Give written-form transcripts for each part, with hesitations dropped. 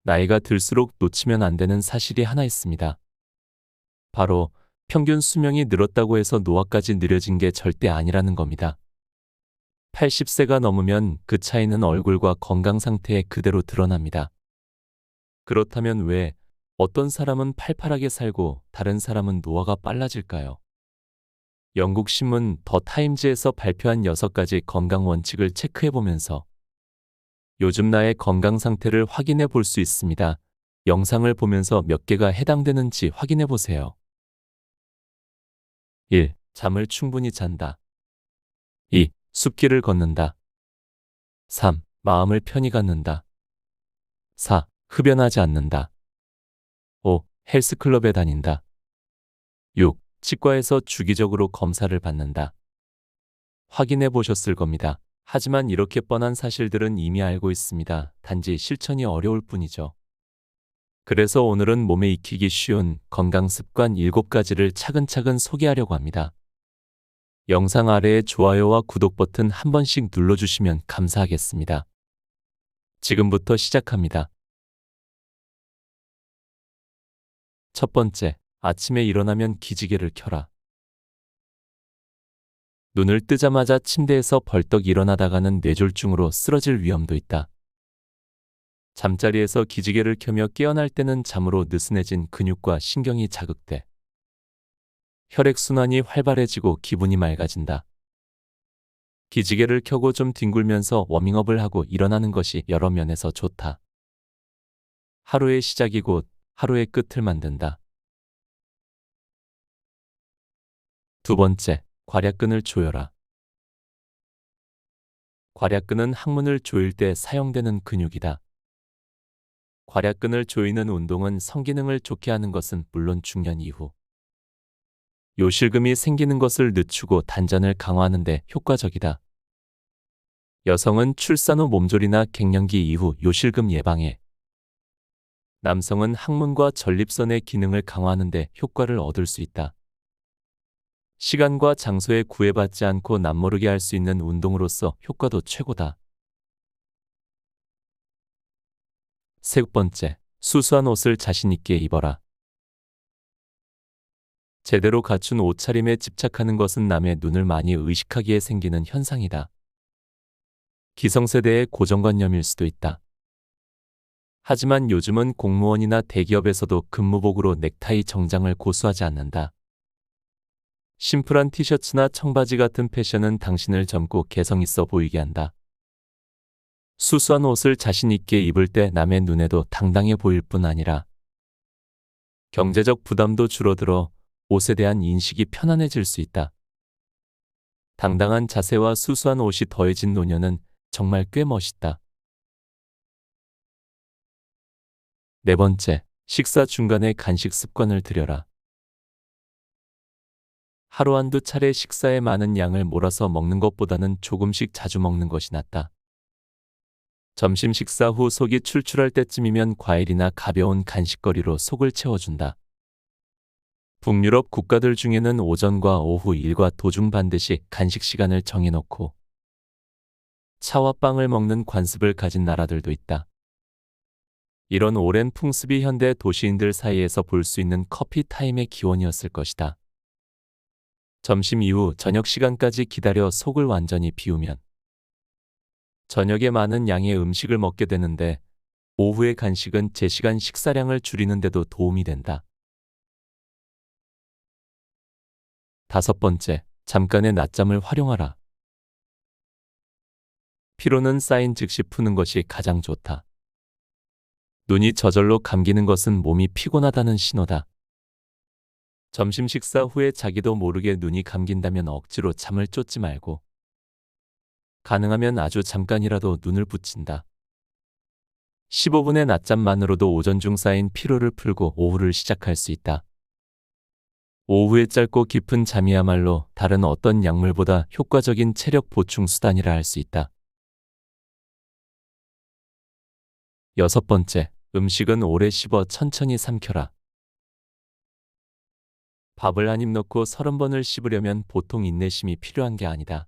나이가 들수록 놓치면 안 되는 사실이 하나 있습니다. 바로 평균 수명이 늘었다고 해서 노화까지 느려진 게 절대 아니라는 겁니다. 80세가 넘으면 그 차이는 얼굴과 건강 상태에 그대로 드러납니다. 그렇다면 왜 어떤 사람은 팔팔하게 살고 다른 사람은 노화가 빨라질까요? 영국 신문 더 타임즈에서 발표한 6가지 건강 원칙을 체크해보면서 요즘 나의 건강 상태를 확인해 볼 수 있습니다. 영상을 보면서 몇 개가 해당되는지 확인해 보세요. 1. 잠을 충분히 잔다. 2. 숲길을 걷는다. 3. 마음을 편히 갖는다. 4. 흡연하지 않는다. 5. 헬스클럽에 다닌다. 6. 치과에서 주기적으로 검사를 받는다. 확인해 보셨을 겁니다. 하지만 이렇게 뻔한 사실들은 이미 알고 있습니다. 단지 실천이 어려울 뿐이죠. 그래서 오늘은 몸에 익히기 쉬운 건강 습관 7가지를 차근차근 소개하려고 합니다. 영상 아래에 좋아요와 구독 버튼 한 번씩 눌러주시면 감사하겠습니다. 지금부터 시작합니다. 첫 번째, 아침에 일어나면 기지개를 켜라. 눈을 뜨자마자 침대에서 벌떡 일어나다가는 뇌졸중으로 쓰러질 위험도 있다. 잠자리에서 기지개를 켜며 깨어날 때는 잠으로 느슨해진 근육과 신경이 자극돼 혈액순환이 활발해지고 기분이 맑아진다. 기지개를 켜고 좀 뒹굴면서 워밍업을 하고 일어나는 것이 여러 면에서 좋다. 하루의 시작이 곧 하루의 끝을 만든다. 두 번째, 괄약근을 조여라. 괄약근은 항문을 조일 때 사용되는 근육이다. 괄약근을 조이는 운동은 성기능을 좋게 하는 것은 물론 중년 이후 요실금이 생기는 것을 늦추고 단전을 강화하는 데 효과적이다. 여성은 출산 후 몸조리나 갱년기 이후 요실금 예방에, 남성은 항문과 전립선의 기능을 강화하는 데 효과를 얻을 수 있다. 시간과 장소에 구애받지 않고 남모르게 할 수 있는 운동으로서 효과도 최고다. 세 번째, 수수한 옷을 자신 있게 입어라. 제대로 갖춘 옷차림에 집착하는 것은 남의 눈을 많이 의식하기에 생기는 현상이다. 기성세대의 고정관념일 수도 있다. 하지만 요즘은 공무원이나 대기업에서도 근무복으로 넥타이 정장을 고수하지 않는다. 심플한 티셔츠나 청바지 같은 패션은 당신을 젊고 개성 있어 보이게 한다. 수수한 옷을 자신 있게 입을 때 남의 눈에도 당당해 보일 뿐 아니라 경제적 부담도 줄어들어 옷에 대한 인식이 편안해질 수 있다. 당당한 자세와 수수한 옷이 더해진 노년은 정말 꽤 멋있다. 네 번째, 식사 중간에 간식 습관을 들여라. 하루 한두 차례 식사에 많은 양을 몰아서 먹는 것보다는 조금씩 자주 먹는 것이 낫다. 점심 식사 후 속이 출출할 때쯤이면 과일이나 가벼운 간식거리로 속을 채워준다. 북유럽 국가들 중에는 오전과 오후 일과 도중 반드시 간식 시간을 정해놓고 차와 빵을 먹는 관습을 가진 나라들도 있다. 이런 오랜 풍습이 현대 도시인들 사이에서 볼 수 있는 커피 타임의 기원이었을 것이다. 점심 이후 저녁 시간까지 기다려 속을 완전히 비우면 저녁에 많은 양의 음식을 먹게 되는데 오후의 간식은 제 시간 식사량을 줄이는 데도 도움이 된다. 다섯 번째, 잠깐의 낮잠을 활용하라. 피로는 쌓인 즉시 푸는 것이 가장 좋다. 눈이 저절로 감기는 것은 몸이 피곤하다는 신호다. 점심 식사 후에 자기도 모르게 눈이 감긴다면 억지로 잠을 쫓지 말고 가능하면 아주 잠깐이라도 눈을 붙인다. 15분의 낮잠만으로도 오전 중 쌓인 피로를 풀고 오후를 시작할 수 있다. 오후에 짧고 깊은 잠이야말로 다른 어떤 약물보다 효과적인 체력 보충 수단이라 할 수 있다. 여섯 번째, 음식은 오래 씹어 천천히 삼켜라. 밥을 한 입 넣고 30번을 씹으려면 보통 인내심이 필요한 게 아니다.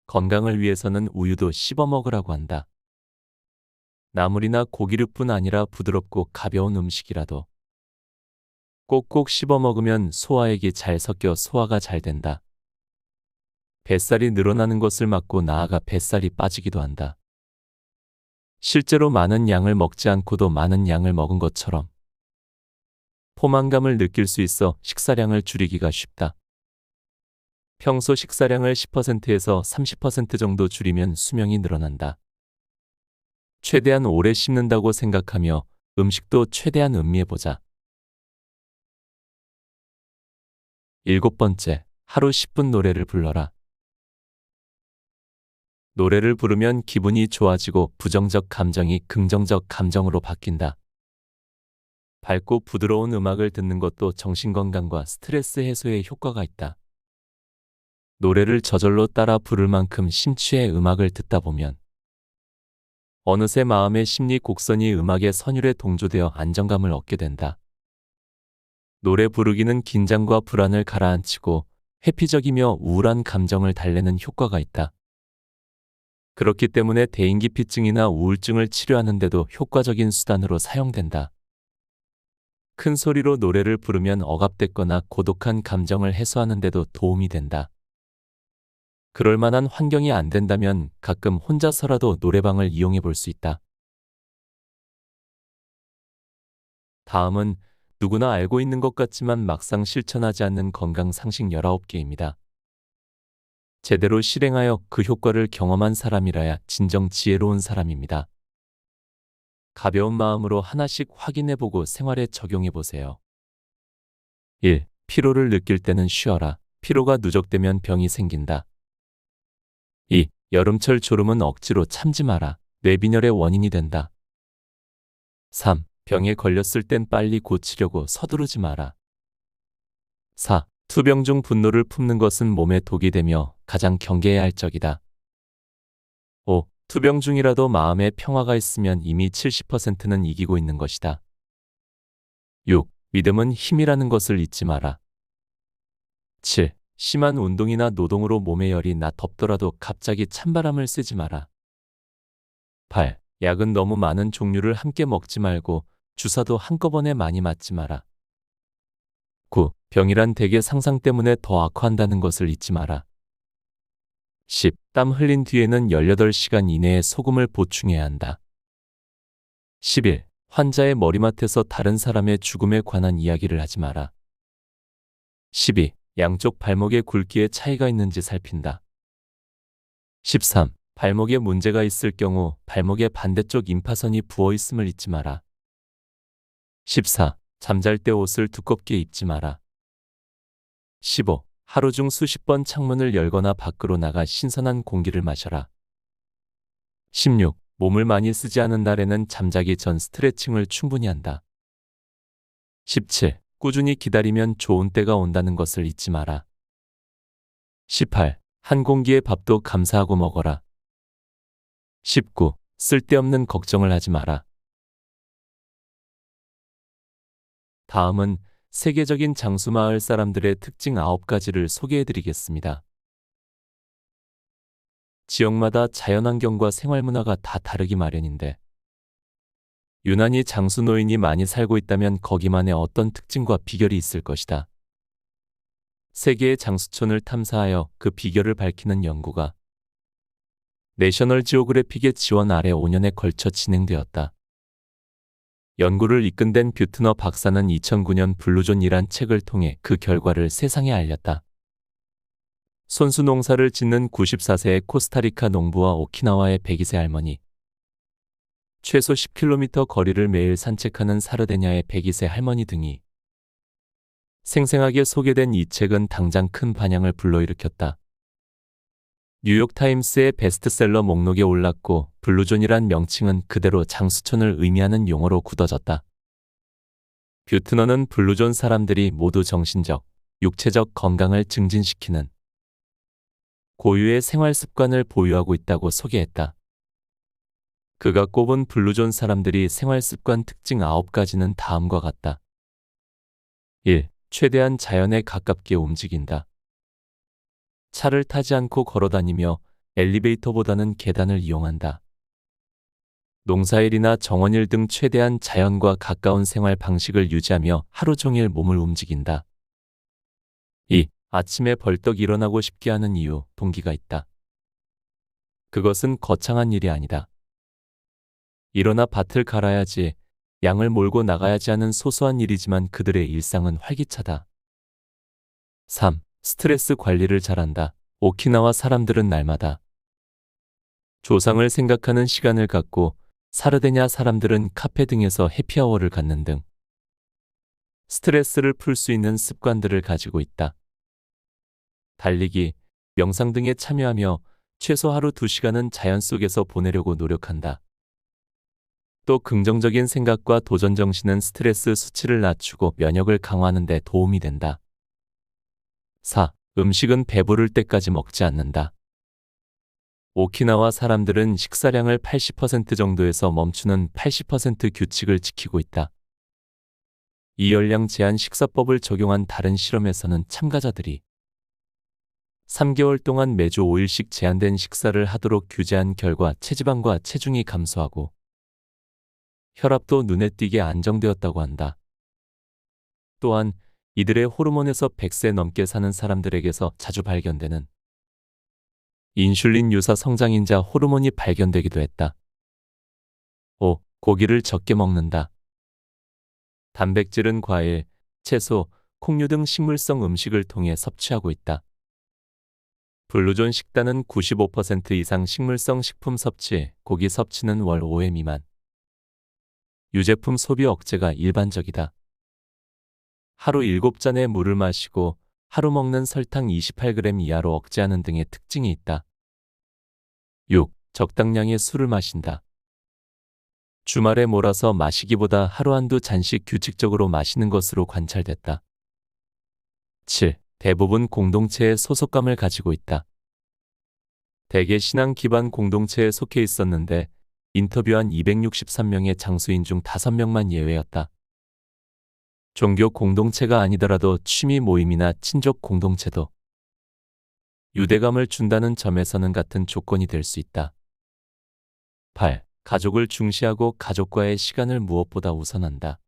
건강을 위해서는 우유도 씹어 먹으라고 한다. 나물이나 고기류뿐 아니라 부드럽고 가벼운 음식이라도 꼭꼭 씹어 먹으면 소화액이 잘 섞여 소화가 잘 된다. 뱃살이 늘어나는 것을 막고 나아가 뱃살이 빠지기도 한다. 실제로 많은 양을 먹지 않고도 많은 양을 먹은 것처럼 포만감을 느낄 수 있어 식사량을 줄이기가 쉽다. 평소 식사량을 10%에서 30% 정도 줄이면 수명이 늘어난다. 최대한 오래 씹는다고 생각하며 음식도 최대한 음미해보자. 7번째, 하루 10분 노래를 불러라. 노래를 부르면 기분이 좋아지고 부정적 감정이 긍정적 감정으로 바뀐다. 밝고 부드러운 음악을 듣는 것도 정신건강과 스트레스 해소에 효과가 있다. 노래를 저절로 따라 부를 만큼 심취해 음악을 듣다 보면 어느새 마음의 심리 곡선이 음악의 선율에 동조되어 안정감을 얻게 된다. 노래 부르기는 긴장과 불안을 가라앉히고 회피적이며 우울한 감정을 달래는 효과가 있다. 그렇기 때문에 대인기피증이나 우울증을 치료하는 데도 효과적인 수단으로 사용된다. 큰 소리로 노래를 부르면 억압됐거나 고독한 감정을 해소하는 데도 도움이 된다. 그럴 만한 환경이 안 된다면 가끔 혼자서라도 노래방을 이용해 볼 수 있다. 다음은 누구나 알고 있는 것 같지만 막상 실천하지 않는 건강상식 19개입니다. 제대로 실행하여 그 효과를 경험한 사람이라야 진정 지혜로운 사람입니다. 가벼운 마음으로 하나씩 확인해보고 생활에 적용해보세요. 1. 피로를 느낄 때는 쉬어라. 피로가 누적되면 병이 생긴다. 2. 여름철 졸음은 억지로 참지 마라. 뇌빈혈의 원인이 된다. 3. 병에 걸렸을 땐 빨리 고치려고 서두르지 마라. 4. 투병 중 분노를 품는 것은 몸에 독이 되며 가장 경계해야 할 적이다. 5. 투병 중이라도 마음에 평화가 있으면 이미 70%는 이기고 있는 것이다. 6. 믿음은 힘이라는 것을 잊지 마라. 7. 심한 운동이나 노동으로 몸에 열이 나 덥더라도 갑자기 찬바람을 쐬지 마라. 8. 약은 너무 많은 종류를 함께 먹지 말고 주사도 한꺼번에 많이 맞지 마라. 9. 병이란 대개 상상 때문에 더 악화한다는 것을 잊지 마라. 10. 땀 흘린 뒤에는 18시간 이내에 소금을 보충해야 한다. 11. 환자의 머리맡에서 다른 사람의 죽음에 관한 이야기를 하지 마라. 12. 양쪽 발목의 굵기에 차이가 있는지 살핀다. 13. 발목에 문제가 있을 경우 발목의 반대쪽 임파선이 부어 있음을 잊지 마라. 14. 잠잘 때 옷을 두껍게 입지 마라. 15. 하루 중 수십 번 창문을 열거나 밖으로 나가 신선한 공기를 마셔라. 16. 몸을 많이 쓰지 않은 날에는 잠자기 전 스트레칭을 충분히 한다. 17. 꾸준히 기다리면 좋은 때가 온다는 것을 잊지 마라. 18. 한 공기의 밥도 감사하고 먹어라. 19. 쓸데없는 걱정을 하지 마라. 다음은 세계적인 장수 마을 사람들의 특징 9가지를 소개해드리겠습니다. 지역마다 자연환경과 생활문화가 다 다르기 마련인데 유난히 장수 노인이 많이 살고 있다면 거기만의 어떤 특징과 비결이 있을 것이다. 세계의 장수촌을 탐사하여 그 비결을 밝히는 연구가 내셔널 지오그래픽의 지원 아래 5년에 걸쳐 진행되었다. 연구를 이끈 댄 뷰트너 박사는 2009년 블루존이란 책을 통해 그 결과를 세상에 알렸다. 손수 농사를 짓는 94세의 코스타리카 농부와 오키나와의 102세 할머니, 최소 10km 거리를 매일 산책하는 사르데냐의 102세 할머니 등이 생생하게 소개된 이 책은 당장 큰 반향을 불러일으켰다. 뉴욕타임스의 베스트셀러 목록에 올랐고 블루존이란 명칭은 그대로 장수촌을 의미하는 용어로 굳어졌다. 뷰트너는 블루존 사람들이 모두 정신적, 육체적 건강을 증진시키는 고유의 생활 습관을 보유하고 있다고 소개했다. 그가 꼽은 블루존 사람들이 생활 습관 특징 9가지는 다음과 같다. 1. 최대한 자연에 가깝게 움직인다. 차를 타지 않고 걸어다니며 엘리베이터보다는 계단을 이용한다. 농사일이나 정원일 등 최대한 자연과 가까운 생활 방식을 유지하며 하루 종일 몸을 움직인다. 2. 아침에 벌떡 일어나고 싶게 하는 이유, 동기가 있다. 그것은 거창한 일이 아니다. 일어나 밭을 갈아야지, 양을 몰고 나가야지 하는 소소한 일이지만 그들의 일상은 활기차다. 3. 스트레스 관리를 잘한다. 오키나와 사람들은 날마다 조상을 생각하는 시간을 갖고 사르데냐 사람들은 카페 등에서 해피아워를 갖는 등 스트레스를 풀 수 있는 습관들을 가지고 있다. 달리기, 명상 등에 참여하며 최소 하루 2시간은 자연 속에서 보내려고 노력한다. 또 긍정적인 생각과 도전 정신은 스트레스 수치를 낮추고 면역을 강화하는 데 도움이 된다. 4. 음식은 배부를 때까지 먹지 않는다. 오키나와 사람들은 식사량을 80% 정도에서 멈추는 80% 규칙을 지키고 있다. 이 열량 제한 식사법을 적용한 다른 실험에서는 참가자들이 3개월 동안 매주 5일씩 제한된 식사를 하도록 규제한 결과 체지방과 체중이 감소하고 혈압도 눈에 띄게 안정되었다고 한다. 또한 이들의 호르몬에서 100세 넘게 사는 사람들에게서 자주 발견되는 인슐린 유사 성장인자 호르몬이 발견되기도 했다. 5. 고기를 적게 먹는다. 단백질은 과일, 채소, 콩류 등 식물성 음식을 통해 섭취하고 있다. 블루존 식단은 95% 이상 식물성 식품 섭취, 고기 섭취는 월 5회 미만. 유제품 소비 억제가 일반적이다. 하루 7잔의 물을 마시고 하루 먹는 설탕 28g 이하로 억제하는 등의 특징이 있다. 6. 적당량의 술을 마신다. 주말에 몰아서 마시기보다 하루 한두 잔씩 규칙적으로 마시는 것으로 관찰됐다. 7. 대부분 공동체에 소속감을 가지고 있다. 대개 신앙 기반 공동체에 속해 있었는데 인터뷰한 263명의 장수인 중 5명만 예외였다. 종교 공동체가 아니더라도 취미 모임이나 친족 공동체도 유대감을 준다는 점에서는 같은 조건이 될 수 있다. 8. 가족을 중시하고 가족과의 시간을 무엇보다 우선한다.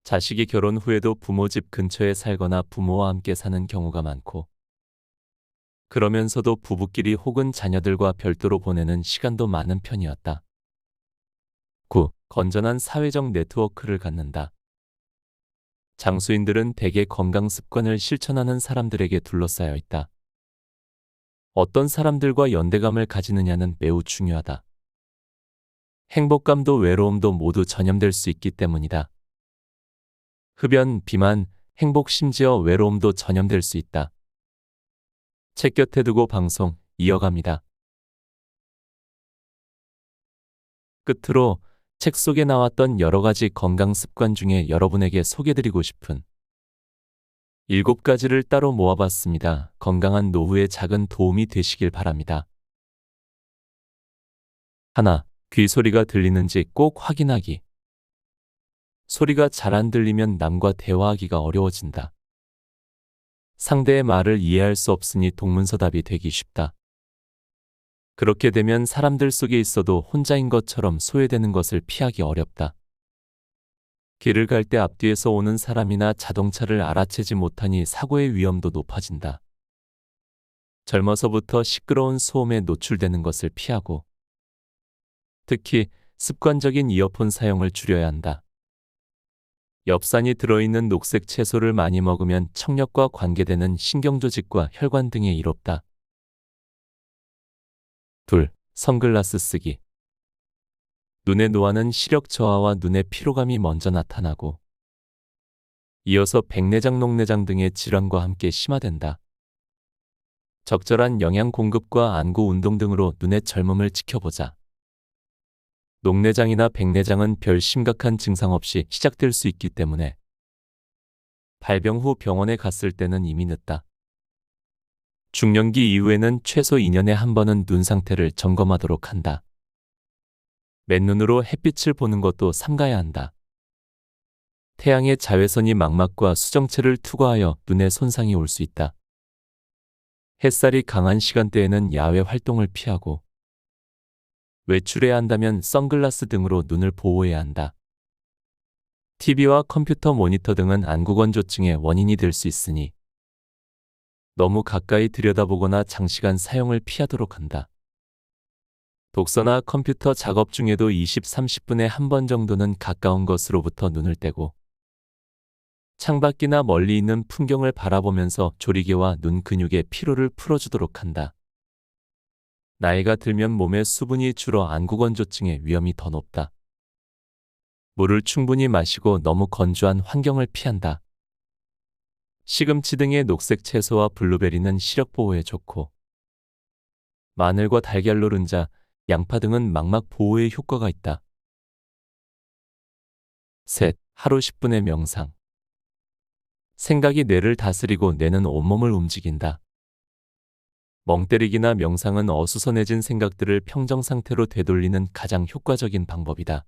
자식이 결혼 후에도 부모 집 근처에 살거나 부모와 함께 사는 경우가 많고 그러면서도 부부끼리 혹은 자녀들과 별도로 보내는 시간도 많은 편이었다. 9. 건전한 사회적 네트워크를 갖는다. 장수인들은 대개 건강 습관을 실천하는 사람들에게 둘러싸여 있다. 어떤 사람들과 연대감을 가지느냐는 매우 중요하다. 행복감도 외로움도 모두 전염될 수 있기 때문이다. 흡연, 비만, 행복 심지어 외로움도 전염될 수 있다. 책 곁에 두고 방송 이어갑니다. 끝으로 책 속에 나왔던 여러 가지 건강 습관 중에 여러분에게 소개드리고 싶은 7가지를 따로 모아봤습니다. 건강한 노후에 작은 도움이 되시길 바랍니다. 하나, 귀 소리가 들리는지 꼭 확인하기. 소리가 잘 안 들리면 남과 대화하기가 어려워진다. 상대의 말을 이해할 수 없으니 동문서답이 되기 쉽다. 그렇게 되면 사람들 속에 있어도 혼자인 것처럼 소외되는 것을 피하기 어렵다. 길을 갈 때 앞뒤에서 오는 사람이나 자동차를 알아채지 못하니 사고의 위험도 높아진다. 젊어서부터 시끄러운 소음에 노출되는 것을 피하고 특히 습관적인 이어폰 사용을 줄여야 한다. 엽산이 들어있는 녹색 채소를 많이 먹으면 청력과 관계되는 신경조직과 혈관 등에 이롭다. 2. 선글라스 쓰기. 눈의 노화는 시력 저하와 눈의 피로감이 먼저 나타나고 이어서 백내장, 녹내장 등의 질환과 함께 심화된다. 적절한 영양 공급과 안구 운동 등으로 눈의 젊음을 지켜보자. 녹내장이나 백내장은 별 심각한 증상 없이 시작될 수 있기 때문에 발병 후 병원에 갔을 때는 이미 늦다. 중년기 이후에는 최소 2년에 한 번은 눈 상태를 점검하도록 한다. 맨눈으로 햇빛을 보는 것도 삼가야 한다. 태양의 자외선이 망막과 수정체를 투과하여 눈에 손상이 올 수 있다. 햇살이 강한 시간대에는 야외 활동을 피하고 외출해야 한다면 선글라스 등으로 눈을 보호해야 한다. TV와 컴퓨터 모니터 등은 안구건조증의 원인이 될 수 있으니 너무 가까이 들여다보거나 장시간 사용을 피하도록 한다. 독서나 컴퓨터 작업 중에도 20, 30분에 한 번 정도는 가까운 것으로부터 눈을 떼고 창밖이나 멀리 있는 풍경을 바라보면서 조리개와 눈 근육의 피로를 풀어주도록 한다. 나이가 들면 몸의 수분이 줄어 안구건조증의 위험이 더 높다. 물을 충분히 마시고 너무 건조한 환경을 피한다. 시금치 등의 녹색 채소와 블루베리는 시력 보호에 좋고 마늘과 달걀 노른자, 양파 등은 망막 보호에 효과가 있다. 셋, 하루 10분의 명상. 생각이 뇌를 다스리고 뇌는 온몸을 움직인다. 멍 때리기나 명상은 어수선해진 생각들을 평정 상태로 되돌리는 가장 효과적인 방법이다.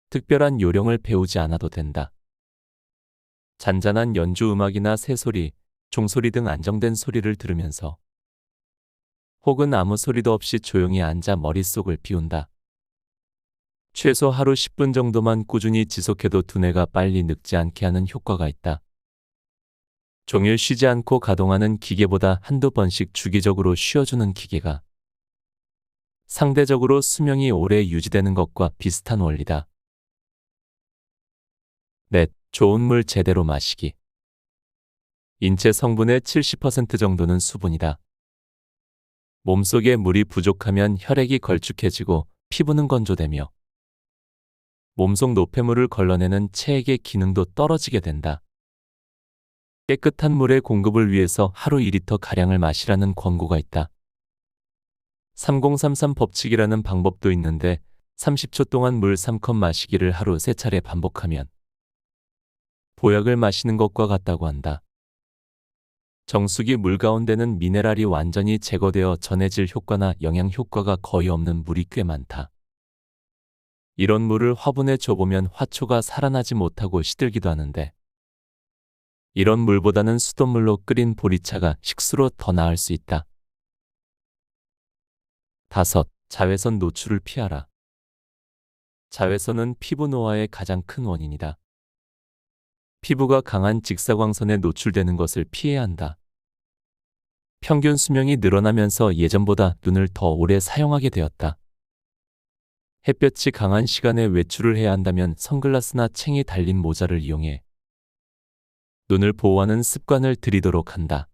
특별한 요령을 배우지 않아도 된다. 잔잔한 연주 음악이나 새소리, 종소리 등 안정된 소리를 들으면서 혹은 아무 소리도 없이 조용히 앉아 머릿속을 비운다. 최소 하루 10분 정도만 꾸준히 지속해도 두뇌가 빨리 늙지 않게 하는 효과가 있다. 종일 쉬지 않고 가동하는 기계보다 한두 번씩 주기적으로 쉬어주는 기계가 상대적으로 수명이 오래 유지되는 것과 비슷한 원리다. 넷, 좋은 물 제대로 마시기. 인체 성분의 70% 정도는 수분이다. 몸속에 물이 부족하면 혈액이 걸쭉해지고 피부는 건조되며 몸속 노폐물을 걸러내는 체액의 기능도 떨어지게 된다. 깨끗한 물의 공급을 위해서 하루 2리터가량을 마시라는 권고가 있다. 3033 법칙이라는 방법도 있는데 30초 동안 물 3컵 마시기를 하루 3차례 반복하면 보약을 마시는 것과 같다고 한다. 정수기 물 가운데는 미네랄이 완전히 제거되어 전해질 효과나 영양 효과가 거의 없는 물이 꽤 많다. 이런 물을 화분에 줘보면 화초가 살아나지 못하고 시들기도 하는데 이런 물보다는 수돗물로 끓인 보리차가 식수로 더 나을 수 있다. 5. 자외선 노출을 피하라. 자외선은 피부 노화의 가장 큰 원인이다. 피부가 강한 직사광선에 노출되는 것을 피해야 한다. 평균 수명이 늘어나면서 예전보다 눈을 더 오래 사용하게 되었다. 햇볕이 강한 시간에 외출을 해야 한다면 선글라스나 챙이 달린 모자를 이용해 눈을 보호하는 습관을 들이도록 한다.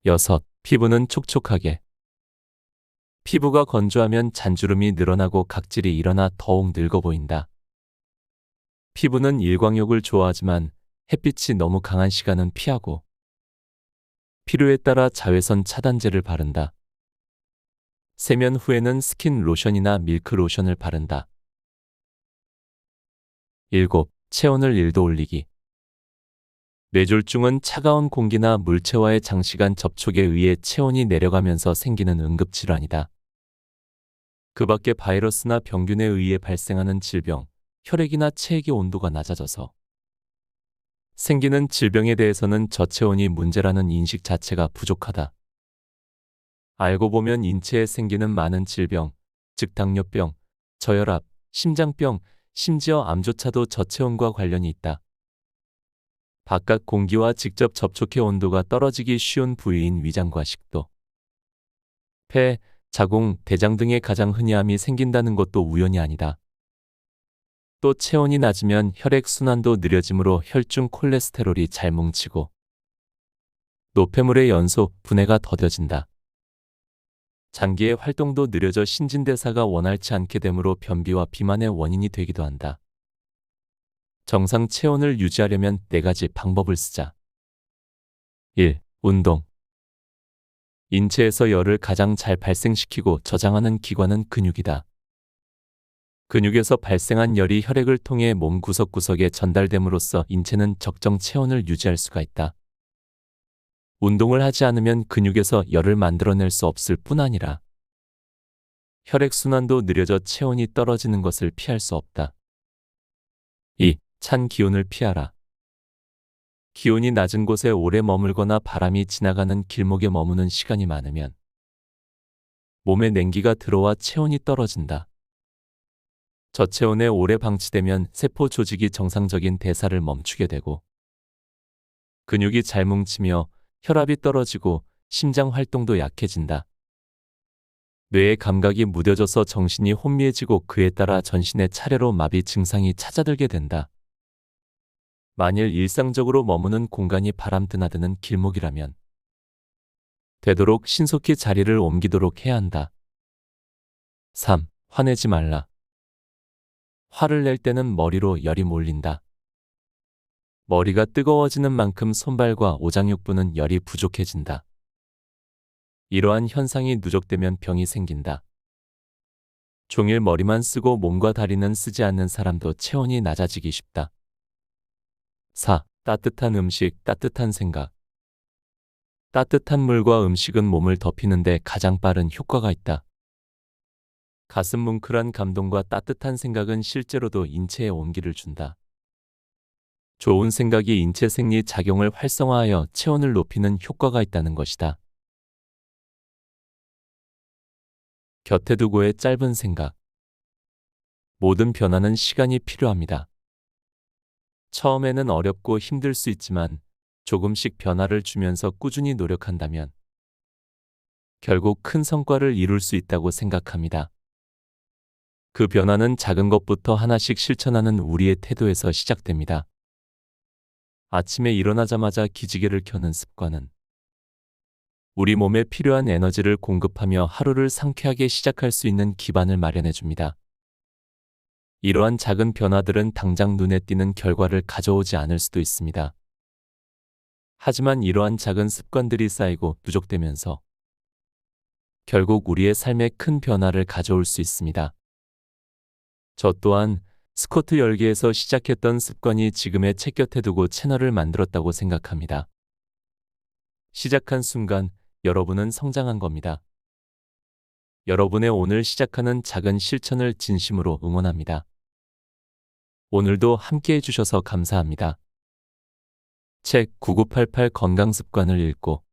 6. 피부는 촉촉하게. 피부가 건조하면 잔주름이 늘어나고 각질이 일어나 더욱 늙어 보인다. 피부는 일광욕을 좋아하지만 햇빛이 너무 강한 시간은 피하고 필요에 따라 자외선 차단제를 바른다. 세면 후에는 스킨 로션이나 밀크 로션을 바른다. 7. 체온을 1도 올리기. 뇌졸중은 차가운 공기나 물체와의 장시간 접촉에 의해 체온이 내려가면서 생기는 응급질환이다. 그 밖에 바이러스나 병균에 의해 발생하는 질병, 혈액이나 체액의 온도가 낮아져서 생기는 질병에 대해서는 저체온이 문제라는 인식 자체가 부족하다. 알고 보면 인체에 생기는 많은 질병, 즉 당뇨병, 저혈압, 심장병, 심지어 암조차도 저체온과 관련이 있다. 바깥 공기와 직접 접촉해 온도가 떨어지기 쉬운 부위인 위장과 식도, 폐, 자궁, 대장 등에 가장 흔히 암이 생긴다는 것도 우연이 아니다. 또 체온이 낮으면 혈액 순환도 느려지므로 혈중 콜레스테롤이 잘 뭉치고 노폐물의 연소, 분해가 더뎌진다. 장기의 활동도 느려져 신진대사가 원활치 않게 되므로 변비와 비만의 원인이 되기도 한다. 정상 체온을 유지하려면 4가지 방법을 쓰자. 1. 운동. 인체에서 열을 가장 잘 발생시키고 저장하는 기관은 근육이다. 근육에서 발생한 열이 혈액을 통해 몸 구석구석에 전달됨으로써 인체는 적정 체온을 유지할 수가 있다. 운동을 하지 않으면 근육에서 열을 만들어낼 수 없을 뿐 아니라 혈액순환도 느려져 체온이 떨어지는 것을 피할 수 없다. 2. 찬 기온을 피하라. 기온이 낮은 곳에 오래 머물거나 바람이 지나가는 길목에 머무는 시간이 많으면 몸에 냉기가 들어와 체온이 떨어진다. 저체온에 오래 방치되면 세포 조직이 정상적인 대사를 멈추게 되고 근육이 잘 뭉치며 혈압이 떨어지고 심장 활동도 약해진다. 뇌의 감각이 무뎌져서 정신이 혼미해지고 그에 따라 전신에 차례로 마비 증상이 찾아들게 된다. 만일 일상적으로 머무는 공간이 바람 드나드는 길목이라면 되도록 신속히 자리를 옮기도록 해야 한다. 3. 화내지 말라. 화를 낼 때는 머리로 열이 몰린다. 머리가 뜨거워지는 만큼 손발과 오장육부는 열이 부족해진다. 이러한 현상이 누적되면 병이 생긴다. 종일 머리만 쓰고 몸과 다리는 쓰지 않는 사람도 체온이 낮아지기 쉽다. 4. 따뜻한 음식, 따뜻한 생각. 따뜻한 물과 음식은 몸을 덮이는데 가장 빠른 효과가 있다. 가슴 뭉클한 감동과 따뜻한 생각은 실제로도 인체에 온기를 준다. 좋은 생각이 인체 생리 작용을 활성화하여 체온을 높이는 효과가 있다는 것이다. 곁에 두고의 짧은 생각. 모든 변화는 시간이 필요합니다. 처음에는 어렵고 힘들 수 있지만 조금씩 변화를 주면서 꾸준히 노력한다면 결국 큰 성과를 이룰 수 있다고 생각합니다. 그 변화는 작은 것부터 하나씩 실천하는 우리의 태도에서 시작됩니다. 아침에 일어나자마자 기지개를 켜는 습관은 우리 몸에 필요한 에너지를 공급하며 하루를 상쾌하게 시작할 수 있는 기반을 마련해 줍니다. 이러한 작은 변화들은 당장 눈에 띄는 결과를 가져오지 않을 수도 있습니다. 하지만 이러한 작은 습관들이 쌓이고 누적되면서 결국 우리의 삶에 큰 변화를 가져올 수 있습니다. 저 또한 스쿼트 10개에서 시작했던 습관이 지금의 책 곁에 두고 채널을 만들었다고 생각합니다. 시작한 순간 여러분은 성장한 겁니다. 여러분의 오늘 시작하는 작은 실천을 진심으로 응원합니다. 오늘도 함께 해주셔서 감사합니다. 책 9988 건강습관을 읽고